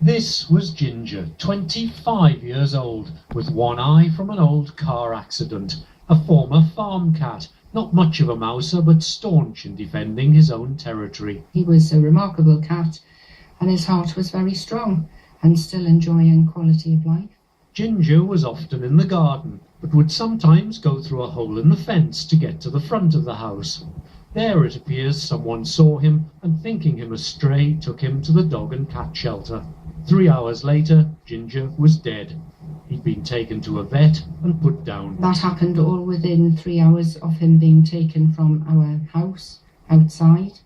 This was Ginger, 25 years old, with one eye from an old car accident, a former farm cat, not much of a mouser, but staunch in defending his own territory. He was a remarkable cat, and his heart was very strong, and still enjoying quality of life. Ginger was often in the garden, but would sometimes go through a hole in the fence to get to the front of the house. There, it appears, someone saw him, and thinking him a stray, took him to the dog and cat shelter. 3 hours later, Ginger was dead. He'd been taken to a vet and put down. That happened all within 3 hours of him being taken from our house outside,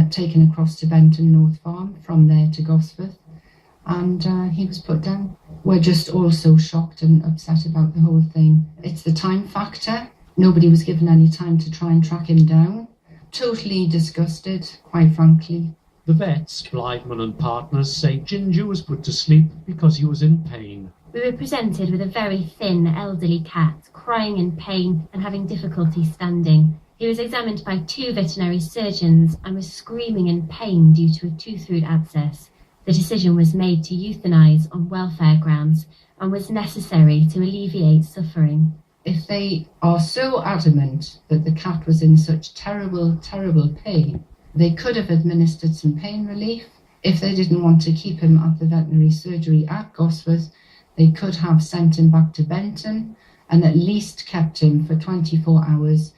taken across to Benton North Farm, from there to Gosforth, and he was put down. We're just all so shocked and upset about the whole thing. It's the time factor. Nobody was given any time to try and track him down. Totally disgusted, quite frankly. The vets, Blytheman and partners, say Ginger was put to sleep because he was in pain. We were presented with a very thin, elderly cat, crying in pain and having difficulty standing. He was examined by 2 veterinary surgeons and was screaming in pain due to a tooth root abscess. The decision was made to euthanise on welfare grounds and was necessary to alleviate suffering. If they are so adamant that the cat was in such terrible, terrible pain, they could have administered some pain relief. If they didn't want to keep him at the veterinary surgery at Gosforth, they could have sent him back to Benton and at least kept him for 24 hours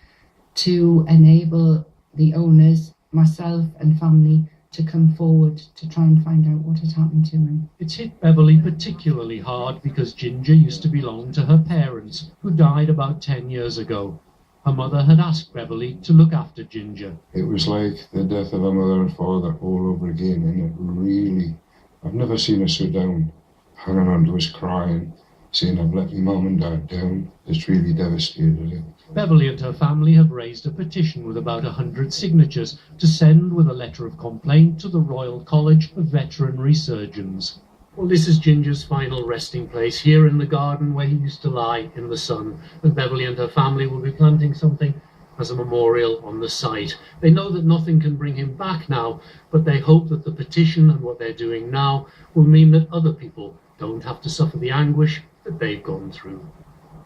to enable the owners, myself and family, to come forward to try and find out what had happened to him. It's hit Beverly particularly hard because Ginger used to belong to her parents, who died about 10 years ago. Her mother had asked Beverly to look after Ginger. It was like the death of a mother and father all over again, and it really, I've never seen her so down, hanging on to us crying, saying I've let my mum and dad down. It's really devastated her. Beverly and her family have raised a petition with about 100 signatures to send with a letter of complaint to the Royal College of Veterinary Surgeons. Well, this is Ginger's final resting place, here in the garden where he used to lie in the sun, and Beverly and her family will be planting something as a memorial on the site. They know that nothing can bring him back now, but they hope that the petition and what they're doing now will mean that other people don't have to suffer the anguish that they've gone through.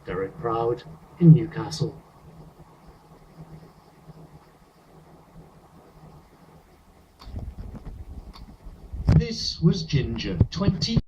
Derek Proud in Newcastle. This was Ginger, 20